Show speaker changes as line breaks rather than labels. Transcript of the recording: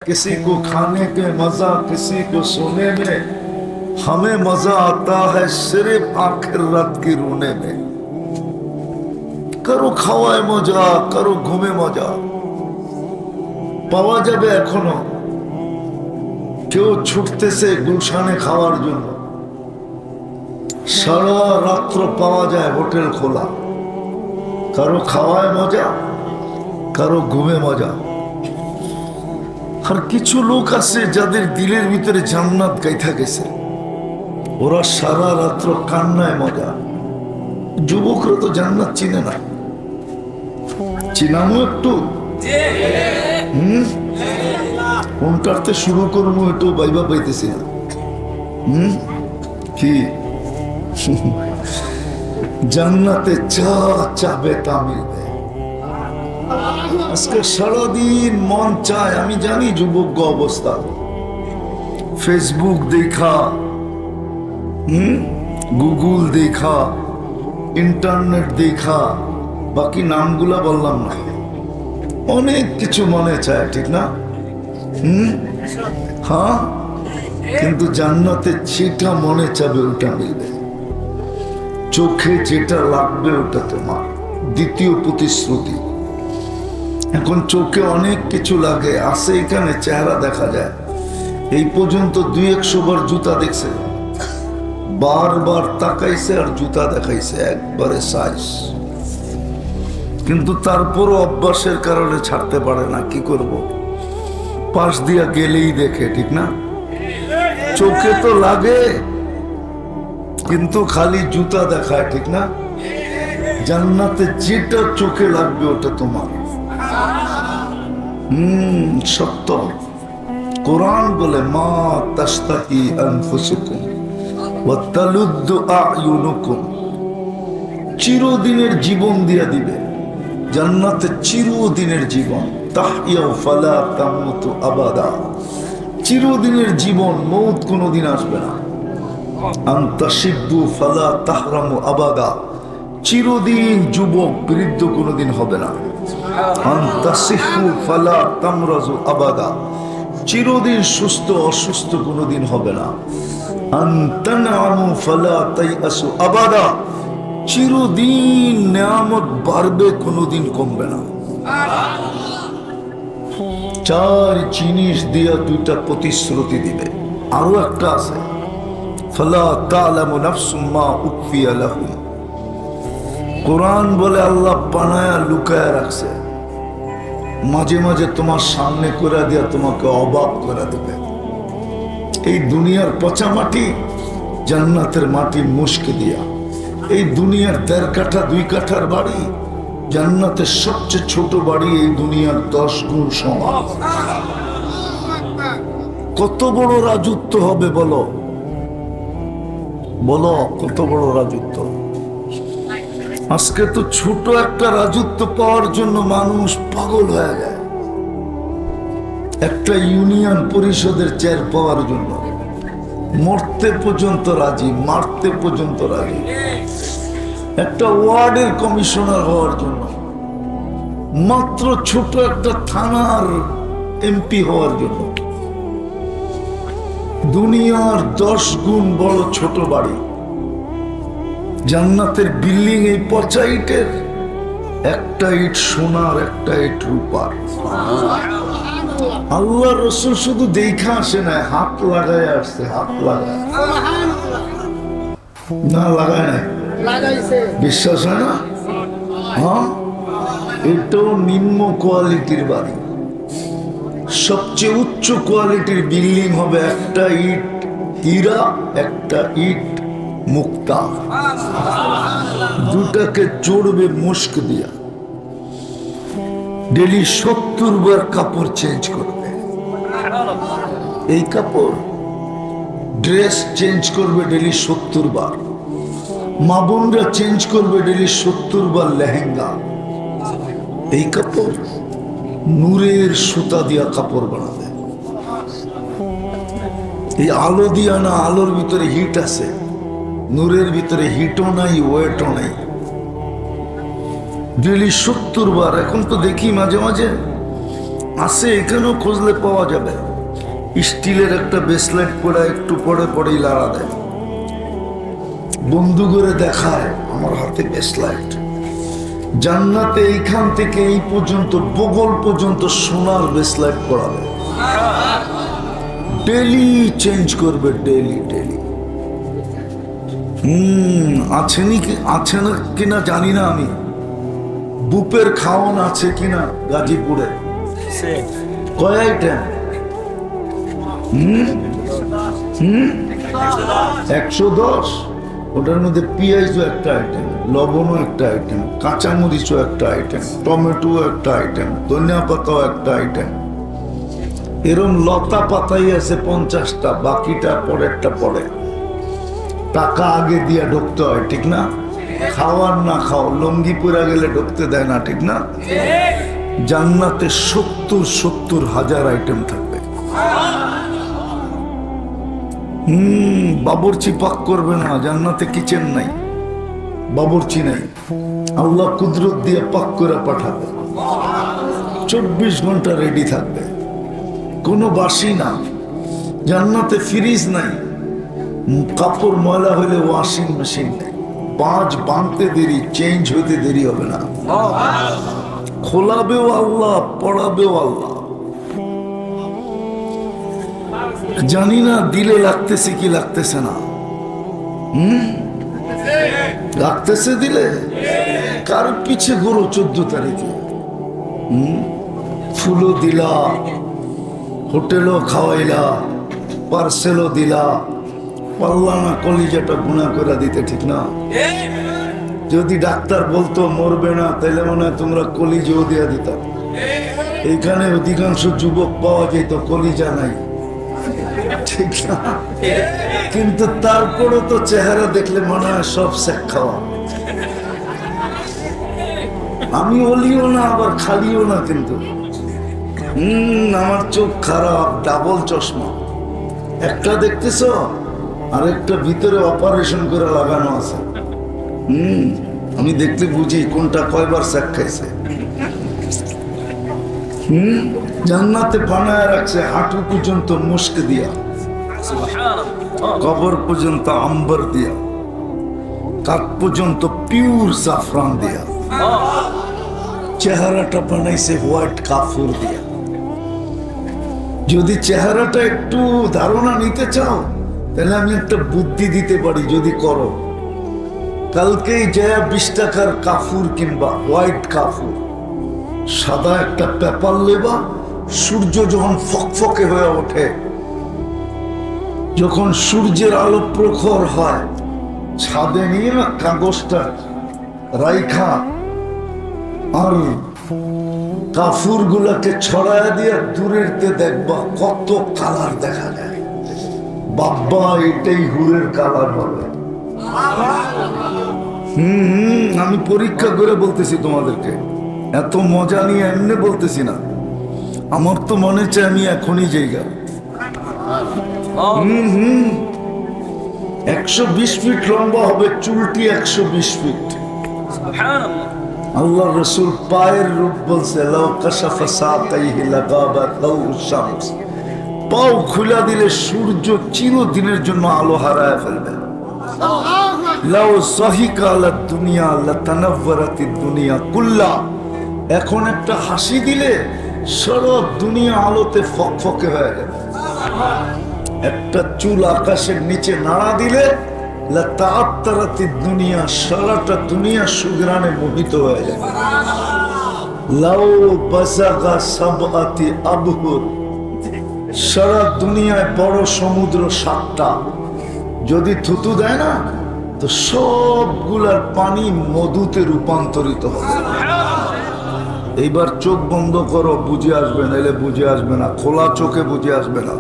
किसी को खाने के मजा, किसी को सोने में, हमें मजा आता है सिर्फ आखिर रात की रोने में। करो খাওয়ায় মজা, করো ঘুমে মজা। পাওয়া যাবে এখনো, কেউ ছুটতেছে গুলশানে খাওয়ার জন্য। সারা রাত্র পাওয়া যায় হোটেল খোলা। কারো খাওয়ায় মজা, কারো ঘুমে মজা। আর কিছু লোক আছে যাদের দিলের ভিতরে জান্নাত গাইথা গেছে, ওরা সারা রাত্র কান্নায় মজা। যুবকরা তো জান্নাত চিনে না, চিনামো একটু কোনটাতে শুরু করবো একটু বাইবা পাইতেছি না। কি জান্নাতে যা চাবে তা মিলবে। আজকে সারাদিন মন চায়, আমি জানি যুবক অবস্থা, ফেসবুক দেখা, গুগল দেখা, ইন্টারনেট দেখা, বাকি নামগুলা বললাম না, অনেক কিছু মনে চায়, ঠিক না? হ্যাঁ, কিন্তু জান্নাতে যেটা মনে চাবে ওটা মিলবে। চোখে যেটা লাগবে ওটা তোমার। দ্বিতীয় প্রতিশ্রুতি। এখন চোখে অনেক কিছু লাগে, আসে এখানে চেহারা দেখা যায়। এই পর্যন্ত 200 বার জুতা দেখছে, বারবার তাকাইছে আর জুতা দেখাইছে একবারে সাইজ, কিন্তু তারপরও অভ্যাসের কারণে ছাড়তে পারে না। কি করব, পাশ দিয়া গেলেই দেখে, ঠিক না? চোখে তো লাগে কিন্তু খালি জুতা দেখায়, ঠিক না? জান্নাতে যেটা চোখে লাগবে ওটা তোমার। সত্য। কোরআন বলে মা তাশতাহি আনফুসুকুম ওয়া তালুদ্দু আ'য়ুনুকুম, চিরদিনের জীবন দিয়া দিবে জান্নাতে, চিরদিনের জীবন। তাহইয়া ফালা তামুতু আবাদা, চিরদিনের জীবন, মৌত কোনোদিন আসবে না। আনতাশিব্বু ফালা তাহরামু আবাদা, চিরদিন যুবক, বৃদ্ধ কোনোদিন হবে না। আনতাসিহু ফালা তামরাজু আবাদা, চিরদিন সুস্থ, অসুস্থ কোনোদিন হবে না। আনতানআমু ফালা তাইআসু আবাদা, চিরদিন নেয়ামত বাড়বে, কোনোদিন কমবে না। চার জিনিস দিয়া দুইটা প্রতিশ্রুতি দিবে। আরো একটা আছে, ফালা তা'লামু নাফসুম মা উখফিয়া লাহুম। কোরআন বলে আল্লাহ বানায়া লুকায়া রাখছে, মাঝে মাঝে তোমার সামনে করে দিয়া তোমাকে অবাক করে দেবে। এই দুনিয়ার পচা মাটি, জান্নাতের মাটি মুশকে দিয়া। এই দুনিয়ার 1.5 কাঠা 2 কাঠার বাড়ি, জান্নাতের সবচেয়ে ছোট বাড়ি এই দুনিয়ার 10 গুণ সমান। কত বড় রাজত্ব হবে বলো, বলো কত বড় রাজত্ব। আজকে তো ছোট একটা রাজত্ব পাওয়ার জন্য মানুষ পাগল হয়ে যায়। একটা ইউনিয়ন পরিষদের চেয়ার পাওয়ার জন্য মরতে পর্যন্ত রাজি, মারতে পর্যন্ত রাজি। একটা ওয়ার্ডের কমিশনার হওয়ার জন্য, মাত্র ছোট একটা থানার এমপি হওয়ার জন্য। দুনিয়ার 10 গুণ বড় ছোট বাড়ি, জান্নাতের বিল্ডিং এই পচা ইটের, একটা ইট সোনার, একটা ইট রূপার। আল্লাহ রসুল শুধু দেখা আসে না, হাত লাগায় আসছে, হাত লাগায় না, লাগায় নাই, বিশ্বাস হয় না? হ্যাঁ, এটাও নিম্ন কোয়ালিটির বাড়ি। সবচেয়ে উচ্চ কোয়ালিটির বিল্ডিং হবে একটা ইট হীরা, একটা ইট মুক্তা। দুটাকে জোড়বে মুস্ক দিয়া। ডেলি 70 বার কাপড় চেঞ্জ করবে। এই কাপড়, ড্রেস চেঞ্জ করবে ডেলি 70 বার। মা বোনরা চেঞ্জ করবে ডেলি 70 বার লেহেঙ্গা। এই কাপড় নূরের সুতা দিয়া কাপড় বানাবে। এই আলো দিয়া না, আলোর ভিতরে হিট আছে, নূরের ভিতরে হিটও নাই, ওয়েটও নাই। ডেলি 70 বার। এখন তো দেখি মাঝে মাঝে আছে, এখানেও খুঁজলে পাওয়া যাবে। স্টিলের একটা ব্রেসলেট পরে একটু পরে পরেই লাড়া দেয়, বন্ধু করে দেখায় আমার হাতে ব্রেসলেট। জান্নাতে এইখান থেকে এই পর্যন্ত বগল পর্যন্ত সোনার ব্রেসলেট পরাবে, ডেলি চেঞ্জ করবে, ডেলি ডেলি। আছে না কিনা জানি না আমি, বুপের খাওয়ান আছে কিনা গাজীপুরে, কয় আইটেম? 110। ওটার মধ্যে পেঁয়াজও একটা আইটেম, লবণও একটা আইটেম, কাঁচামরিচও একটা আইটেম, টমেটো একটা আইটেম, ধনিয়া পাতাও একটা আইটেম। এরম লতা পাতাই আছে 50টা, বাকিটা পরেরটা পরে। টাকা আগে দিয়া ঢুকতে হয়, ঠিক না? খাওয়ার না খাও, লঙ্গি পরে গেলে ঢুকতে দেয় না, ঠিক না? জান্নাতে 70 হাজার আইটেম থাকবে। বাবুর্চি পাক করবে না, জান্নাতে কিচেন নাই, বাবুর্চি নাই। আল্লাহ কুদরত দিয়ে পাক করে পাঠাবে, 24 ঘন্টা রেডি থাকবে, কোনো বাসি না। জান্নাতে ফ্রিজ নাই, কাপড় ময়লা হলে ওয়াশিং মেশিন নেই, বাঁচ বাঁধতে দেরি, চেঞ্জ হইতে দেরি হবে না। খোলাবেও আল্লাহ, পড়াবেও আল্লাহ। জানি না দিলে লাগতেছে কি লাগতেছে না। লাগতেছে দিলে? কার পিছে ঘুরো 14 তারিখে? ফুলও দিলা, হোটেলও খাওয়াইলা, পার্সেলও দিলা, পাল্লা না কলিজাটা গুণা করে দিতে, ঠিক না? যদি ডাক্তার বলতো মরবে না, তাহলে মনে হয় তোমরা কলিজাও দিয়া দিতাম। এইখানে অধিকাংশ যুবক পাওয়া যেত কলিজা নাই, ঠিক না? কিন্তু তারপরে তো চেহারা দেখলে মনে হয় সব শেখ খাওয়া। আমি অলিও না আবার খালিও না, কিন্তু আমার চোখ খারাপ, ডাবল চশমা, একটা দেখতেছ আর একটা ভিতরে অপারেশন করে লাগানো আছে। আমি দেখতে বুঝি কোনটা কয়বার শেখ খাইছে। জান্নাতে বানায় রাখছে হাঁটু পর্যন্ত মুস্ক দিয়া, কবর পর্যন্ত আম্বর দিয়া, কাক পর্যন্ত পিওর জাফরান দিয়া, চেহারাটা বানাইছে হোয়াইট কাফুর দিয়া। যদি চেহারাটা একটু ধারণা নিতে চাও, তাহলে আমি একটা বুদ্ধি দিতে পারি, যদি করো। কালকেই যায় 20 টাকার কাফুর কিংবা হোয়াইট কাফুর, সাদা একটা পেপার লেবা, সূর্য যখন ফকফকে হয়ে ওঠে, যখন সূর্যের আলো প্রখর হয়, ছাদে নিয়ে না কাগজটা রাইখা আর কাফুর গুলাকে ছড়ায় দিয়ে দূরেরতে দেখবা কত কালার দেখা যায়। বাবা, এটাই হুরের কালার হবে। আমি পরীক্ষা করে বলতেছি তোমাদেরকে, এত মজা নিয়ে এমনি বলতেছি না। আমার তো মনে চায় আমি এখনই জায়গা। 120 ফিট লম্বা হবে, চুলটি 120 ফিট। আল্লাহ রসুল পায়ের রূপ বলছে, পাও খুলা দিলে সূর্য চিরদিনের জন্য আলো হারায় ফেলবে। এখন একটা হাসি দিলে সারা দুনিয়া আলোতে ফকফকে হয়ে যাবে। একটা চুল আকাশের নিচে নাড়া দিলে দুনিয়া, সারাটা দুনিয়া সুগ্রানে মোহিত হয়ে যাবে। সারা দুনিয়ায় বড় সমুদ্র 7টা, যদি থুতু দেয় না তো সবগুলার পানি মধুতে রূপান্তরিত হবে। এইবার চোখ বন্ধ করো, বুঝে আসবে, নাইলে বুঝে আসবে না। খোলা চোখে বুঝে আসবে না।